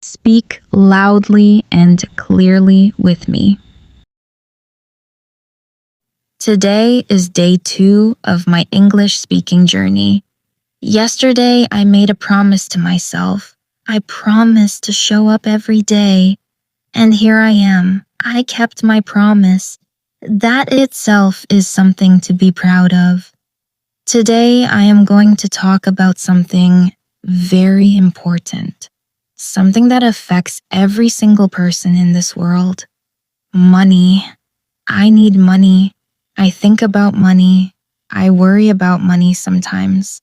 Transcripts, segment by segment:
Speak loudly and clearly with me. Today is day 2 of my English speaking journey. Yesterday, I made a promise to myself. I promised to show up every day. And here I am. I kept my promise. That itself is something to be proud of. Today, I am going to talk about something very important. Something that affects every single person in this world. Money. I need money. I think about money. I worry about money sometimes.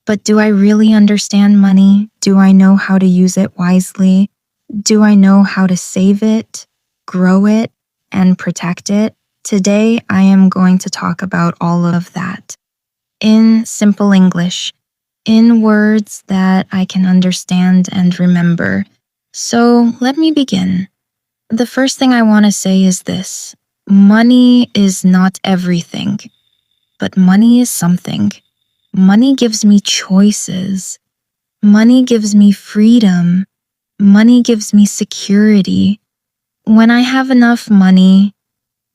But do I really understand money? Do I know how to use it wisely? Do I know how to save it, grow it, and protect it? Today, I am going to talk about all of that in simple English, in words that I can understand and remember. So let me begin. The first thing I want to say is this. Money is not everything, but money is something. Money gives me choices. Money gives me freedom. Money gives me security. When I have enough money,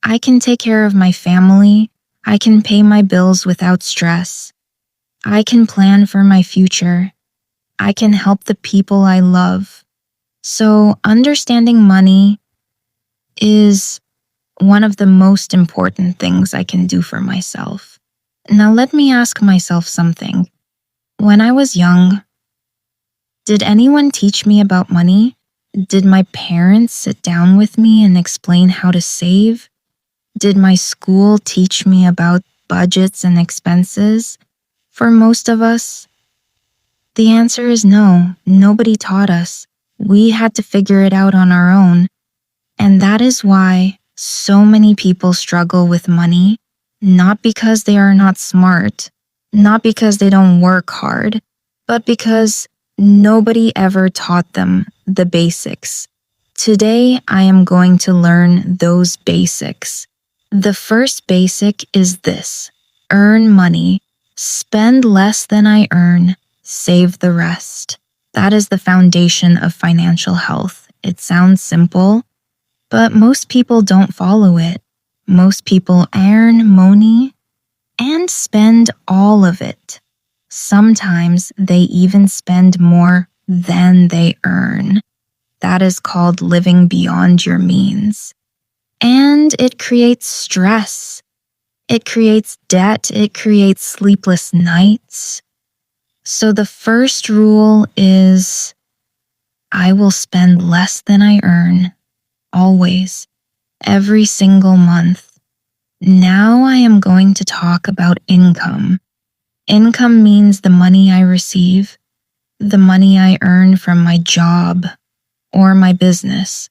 I can take care of my family. I can pay my bills without stress. I can plan for my future. I can help the people I love. So understanding money is one of the most important things I can do for myself. Now let me ask myself something. When I was young, did anyone teach me about money? Did my parents sit down with me and explain how to save? Did my school teach me about budgets and expenses? For most of us, the answer is no. Nobody taught us. We had to figure it out on our own. And that is why so many people struggle with money, not because they are not smart, not because they don't work hard, but because nobody ever taught them the basics. Today, I am going to learn those basics. The first basic is this: earn money, spend less than I earn, save the rest. That is the foundation of financial health. It sounds simple, but most people don't follow it. Most people earn money and spend all of it. Sometimes they even spend more than they earn. That is called living beyond your means. And it creates stress. It creates debt. It creates sleepless nights. So the first rule is I will spend less than I earn. Always, every single month. Now I am going to talk about income. Income means the money I receive, the money I earn from my job, or my business,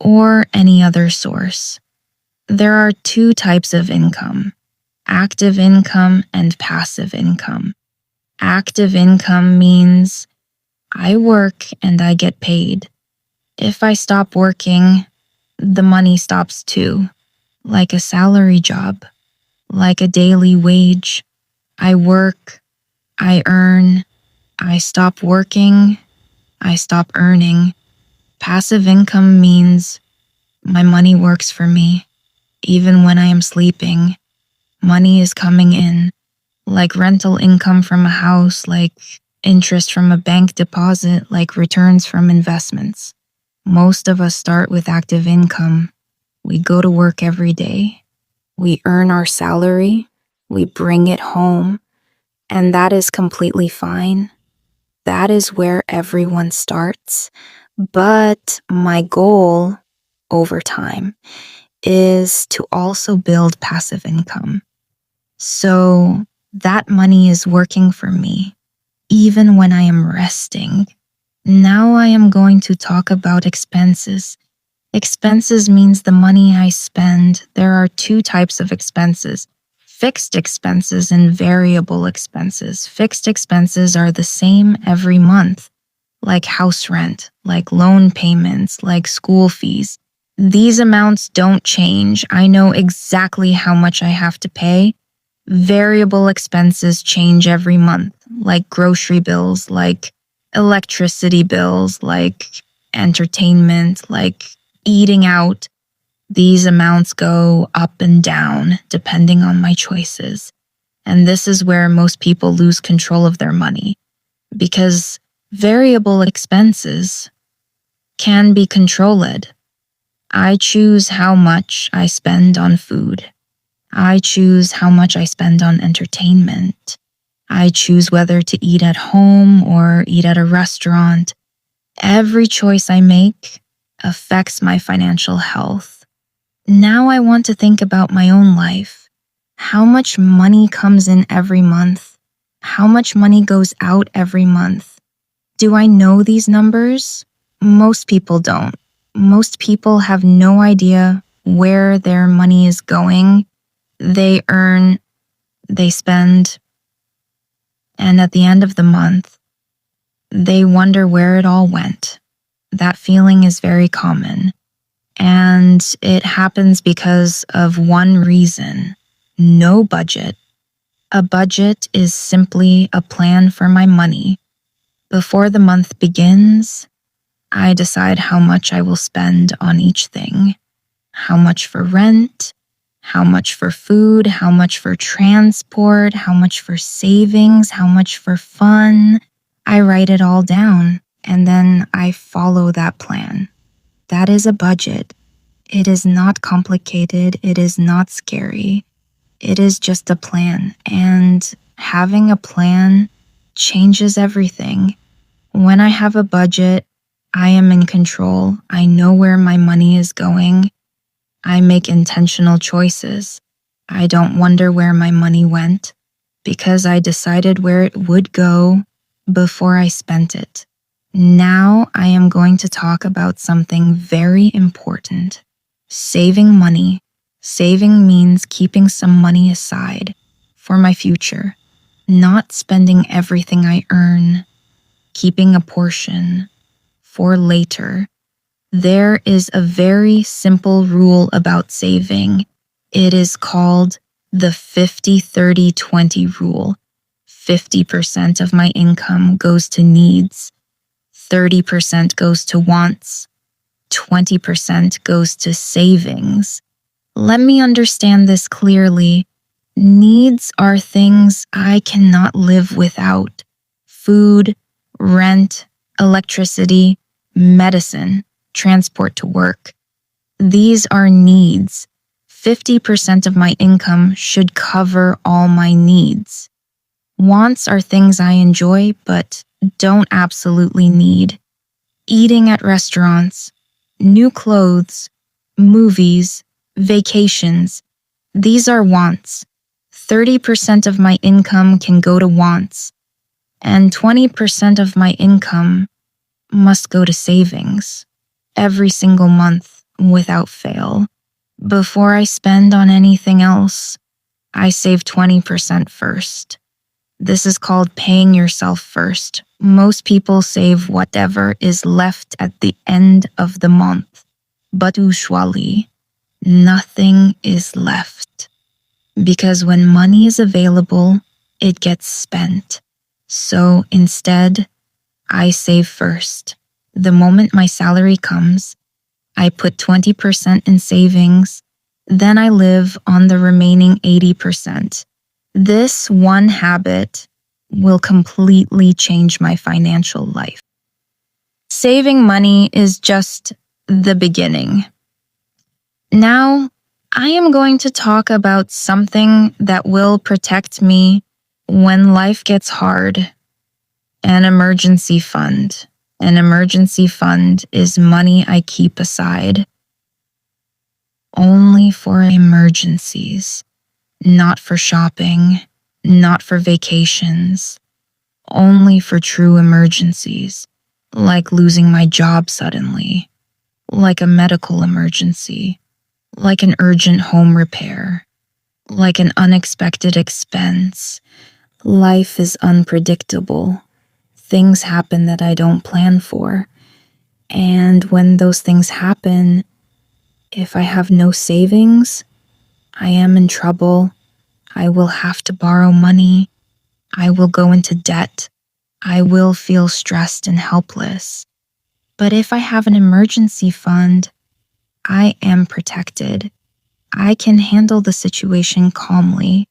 or any other source. There are 2 types of income: active income and passive income. Active income means I work and I get paid. If I stop working, the money stops too, like a salary job, like a daily wage. I work, I earn, I stop working, I stop earning. Passive income means my money works for me. Even when I am sleeping, money is coming in, like rental income from a house, like interest from a bank deposit, like returns from investments. Most of us start with active income. We go to work every day. We earn our salary. We bring it home. And that is completely fine. That is where everyone starts. But my goal over time is to also build passive income. So that money is working for me, even when I am resting. Now I am going to talk about expenses. Expenses means the money I spend. There are 2 types of expenses: fixed expenses and variable expenses. Fixed expenses are the same every month, like house rent, like loan payments, like school fees. These amounts don't change. I know exactly how much I have to pay. Variable expenses change every month, like grocery bills, like electricity bills, like entertainment, like eating out. These amounts go up and down depending on my choices. And this is where most people lose control of their money because variable expenses can be controlled. I choose how much I spend on food. I choose how much I spend on entertainment. I choose whether to eat at home or eat at a restaurant. Every choice I make affects my financial health. Now I want to think about my own life. How much money comes in every month? How much money goes out every month? Do I know these numbers? Most people don't. Most people have no idea where their money is going. They earn, they spend, and at the end of the month, they wonder where it all went. That feeling is very common, and it happens because of one reason: no budget. A budget is simply a plan for my money. Before the month begins, I decide how much I will spend on each thing. How much for rent, how much for food, how much for transport, how much for savings, how much for fun. I write it all down, and then I follow that plan. That is a budget. It is not complicated. It is not scary. It is just a plan, and having a plan changes everything. When I have a budget, I am in control. I know where my money is going. I make intentional choices. I don't wonder where my money went because I decided where it would go before I spent it. Now I am going to talk about something very important: saving money. Saving means keeping some money aside for my future, not spending everything I earn, keeping a portion for later. There is a very simple rule about saving. It is called the 50-30-20 rule. 50% of my income goes to needs, 30% goes to wants, 20% goes to savings. Let me understand this clearly. Needs are things I cannot live without: food, rent, electricity, medicine, transport to work. These are needs. 50% of my income should cover all my needs. Wants are things I enjoy but don't absolutely need: eating at restaurants, new clothes, movies, vacations. These are wants. 30% of my income can go to wants, and 20% of my income must go to savings every single month without fail. Before I spend on anything else, I save 20% first. This is called paying yourself first. Most people save whatever is left at the end of the month, but usually nothing is left. Because when money is available, it gets spent. So instead, I save first. The moment my salary comes, I put 20% in savings, then I live on the remaining 80%. This one habit will completely change my financial life. Saving money is just the beginning. Now, I am going to talk about something that will protect me when life gets hard: an emergency fund. An emergency fund is money I keep aside only for emergencies, not for shopping, not for vacations, only for true emergencies, like losing my job suddenly, like a medical emergency, like an urgent home repair, like an unexpected expense. Life is unpredictable. Things happen that I don't plan for. And when those things happen, if I have no savings, I am in trouble. I will have to borrow money. I will go into debt. I will feel stressed and helpless. But if I have an emergency fund, I am protected. I can handle the situation calmly,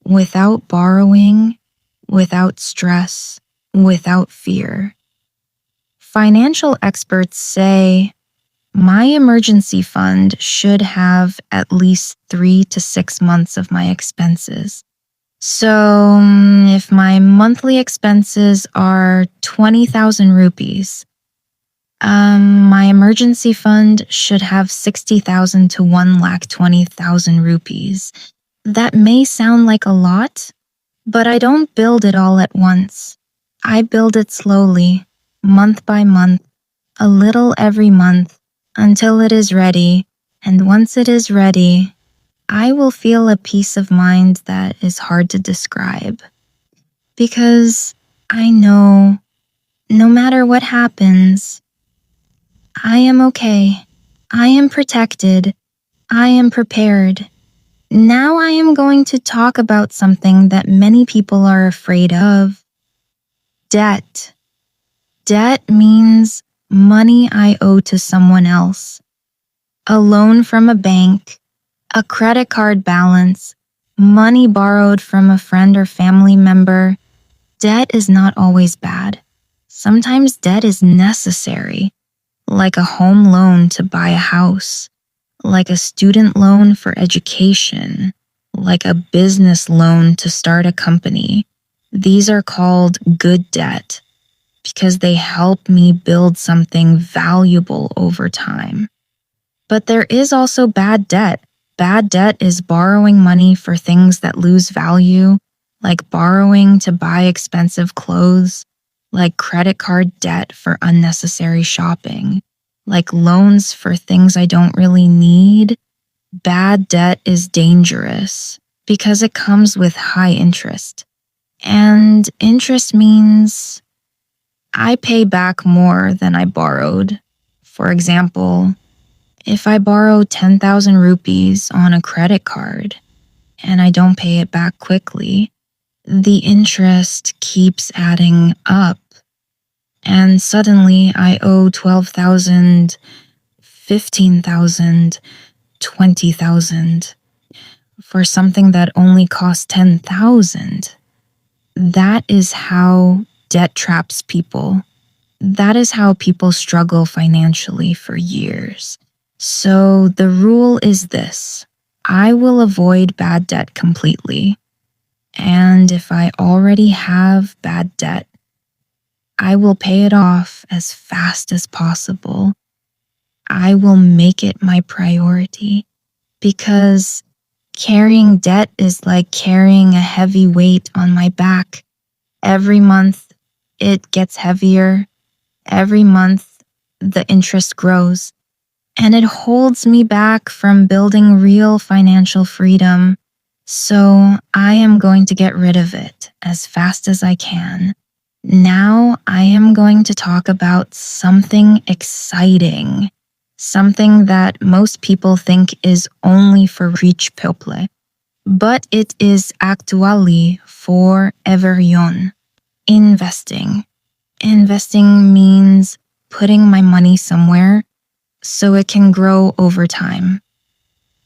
without borrowing, without stress, without fear. Financial experts say my emergency fund should have at least 3 to 6 months of my expenses. So, if my monthly expenses are 20,000 rupees, my emergency fund should have 60,000 to 1,20,000 rupees. That may sound like a lot, but I don't build it all at once. I build it slowly, month by month, a little every month, until it is ready. And once it is ready, I will feel a peace of mind that is hard to describe. Because I know, no matter what happens, I am okay. I am protected. I am prepared. Now I am going to talk about something that many people are afraid of. Debt. Debt means money I owe to someone else. A loan from a bank, a credit card balance, money borrowed from a friend or family member. Debt is not always bad. Sometimes debt is necessary, like a home loan to buy a house, like a student loan for education, like a business loan to start a company. These are called good debt because they help me build something valuable over time. But there is also bad debt. Bad debt is borrowing money for things that lose value, like borrowing to buy expensive clothes, like credit card debt for unnecessary shopping, like loans for things I don't really need. Bad debt is dangerous because it comes with high interest. And interest means I pay back more than I borrowed. For example, if I borrow 10,000 rupees on a credit card and I don't pay it back quickly, the interest keeps adding up. And suddenly I owe 12,000, 15,000, 20,000 for something that only cost 10,000. That is how debt traps people. That is how people struggle financially for years. So the rule is this: I will avoid bad debt completely. And if I already have bad debt, I will pay it off as fast as possible. I will make it my priority because carrying debt is like carrying a heavy weight on my back. Every month, it gets heavier. Every month, the interest grows. And it holds me back from building real financial freedom. So I am going to get rid of it as fast as I can. Now I am going to talk about something exciting, something that most people think is only for rich people, but it is actually for everyone. Investing. Investing means putting my money somewhere so it can grow over time.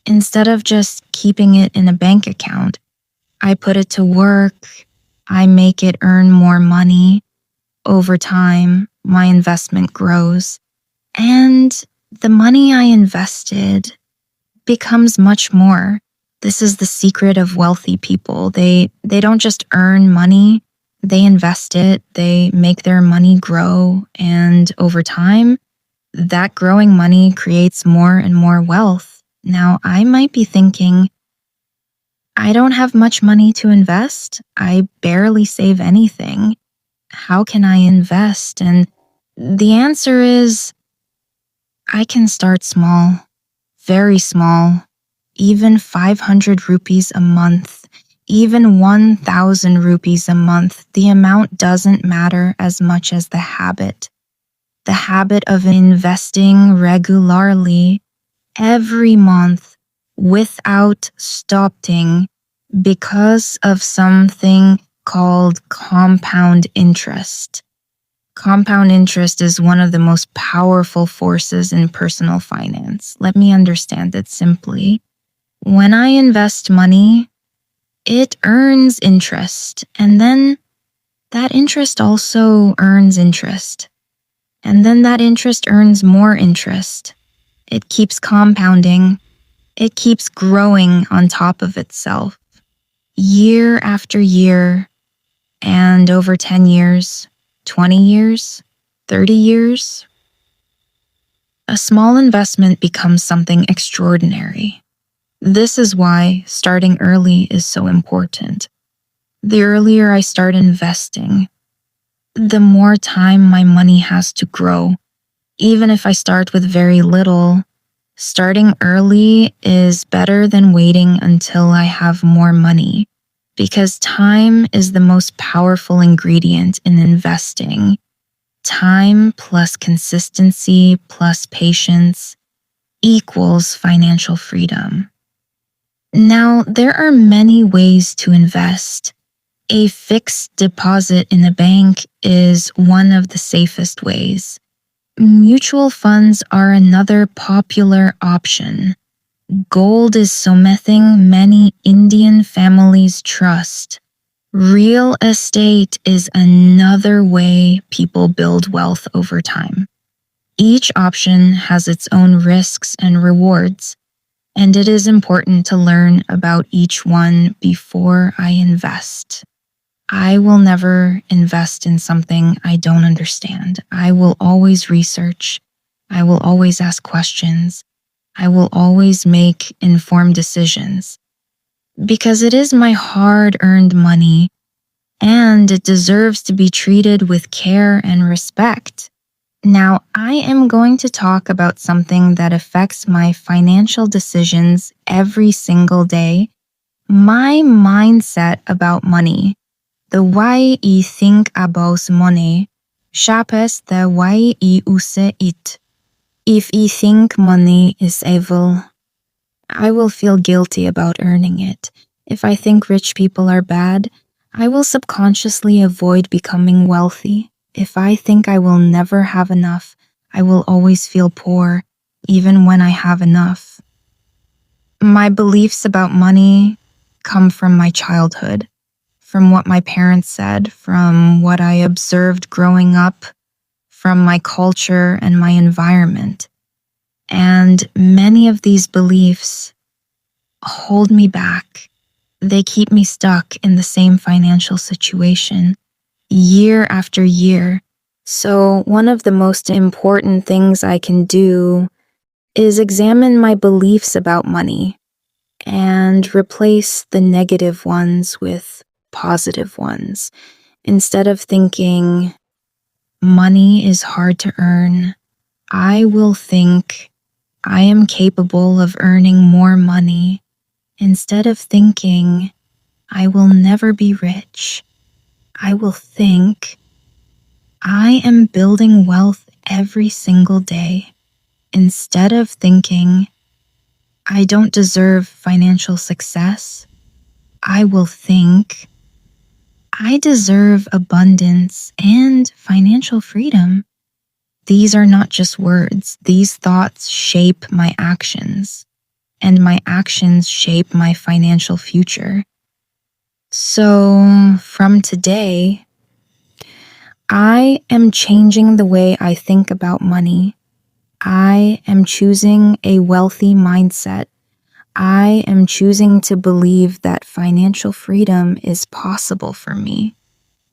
Instead of just keeping it in a bank account, I put it to work. I make it earn more money. Over time, my investment grows. And the money I invested becomes much more. This is the secret of wealthy people. They don't just earn money, they invest it, they make their money grow, and over time, that growing money creates more and more wealth. Now, I might be thinking, I don't have much money to invest. I barely save anything. How can I invest? And the answer is, I can start small, very small, even 500 rupees a month, even 1,000 rupees a month. The amount doesn't matter as much as the habit. The habit of investing regularly every month without stopping because of something called compound interest. Compound interest is one of the most powerful forces in personal finance. Let me understand it simply. When I invest money, it earns interest, and then that interest also earns interest. And then that interest earns more interest. It keeps compounding. It keeps growing on top of itself, year after year, and over 10 years, 20 years, 30 years. A small investment becomes something extraordinary. This is why starting early is so important. The earlier I start investing, the more time my money has to grow. Even if I start with very little, starting early is better than waiting until I have more money, because time is the most powerful ingredient in investing. Time plus consistency plus patience equals financial freedom. Now, there are many ways to invest. A fixed deposit in a bank is one of the safest ways. Mutual funds are another popular option. Gold is something many Indian families trust. Real estate is another way people build wealth over time. Each option has its own risks and rewards, and it is important to learn about each one before I invest. I will never invest in something I don't understand. I will always research. I will always ask questions. I will always make informed decisions. Because it is my hard-earned money, and it deserves to be treated with care and respect. Now, I am going to talk about something that affects my financial decisions every single day, my mindset about money. The way I think about money shapes the way I use it. If I think money is evil, I will feel guilty about earning it. If I think rich people are bad, I will subconsciously avoid becoming wealthy. If I think I will never have enough, I will always feel poor, even when I have enough. My beliefs about money come from my childhood, from what my parents said, from what I observed growing up, from my culture and my environment. And many of these beliefs hold me back. They keep me stuck in the same financial situation year after year. So one of the most important things I can do is examine my beliefs about money and replace the negative ones with positive ones. Instead of thinking money is hard to earn, I will think I am capable of earning more money. Instead of thinking I will never be rich, I will think I am building wealth every single day. Instead of thinking I don't deserve financial success, I will think I deserve abundance and financial freedom. These are not just words. These thoughts shape my actions, and my actions shape my financial future. So, from today, I am changing the way I think about money. I am choosing a wealthy mindset. I am choosing to believe that financial freedom is possible for me,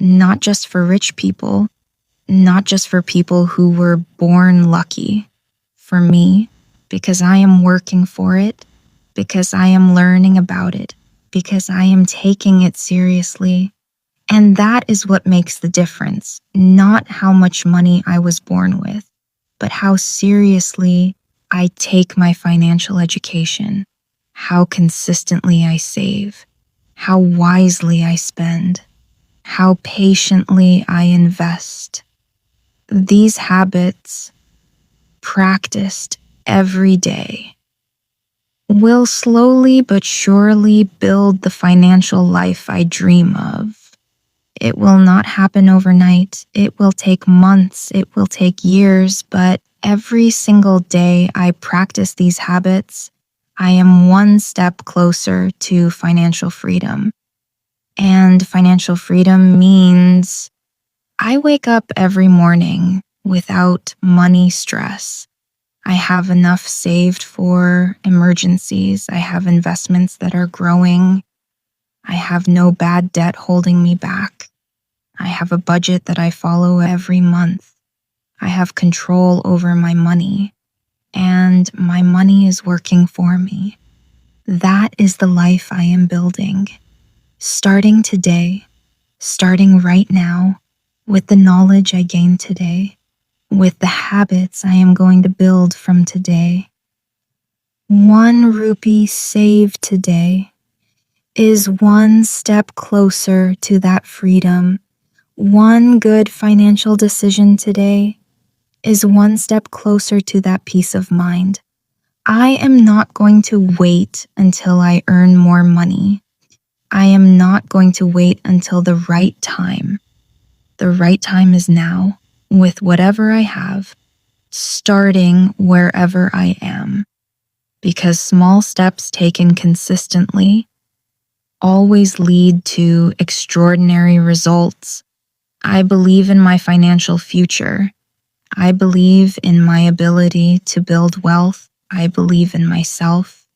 not just for rich people, not just for people who were born lucky. For me, because I am working for it, because I am learning about it, because I am taking it seriously. And that is what makes the difference, not how much money I was born with, but how seriously I take my financial education, how consistently I save, how wisely I spend, how patiently I invest. These habits, practiced every day, will slowly but surely build the financial life I dream of. It will not happen overnight. It will take months. It will take years. But every single day I practice these habits, I am one step closer to financial freedom. And financial freedom means I wake up every morning without money stress. I have enough saved for emergencies. I have investments that are growing. I have no bad debt holding me back. I have a budget that I follow every month. I have control over my money, and my money is working for me. That is the life I am building. Starting today, starting right now, with the knowledge I gained today, with the habits I am going to build from today. 1 rupee saved today is one step closer to that freedom. One good financial decision today is one step closer to that peace of mind. I am not going to wait until I earn more money. I am not going to wait until the right time. The right time is now, with whatever I have, starting wherever I am. Because small steps taken consistently always lead to extraordinary results. I believe in my financial future. I believe in my ability to build wealth. I believe in myself.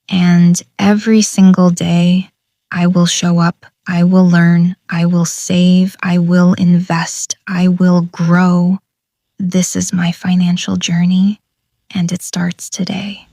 And every single day, I will show up. I will learn. I will save. I will invest. I will grow. This is my financial journey, and it starts today.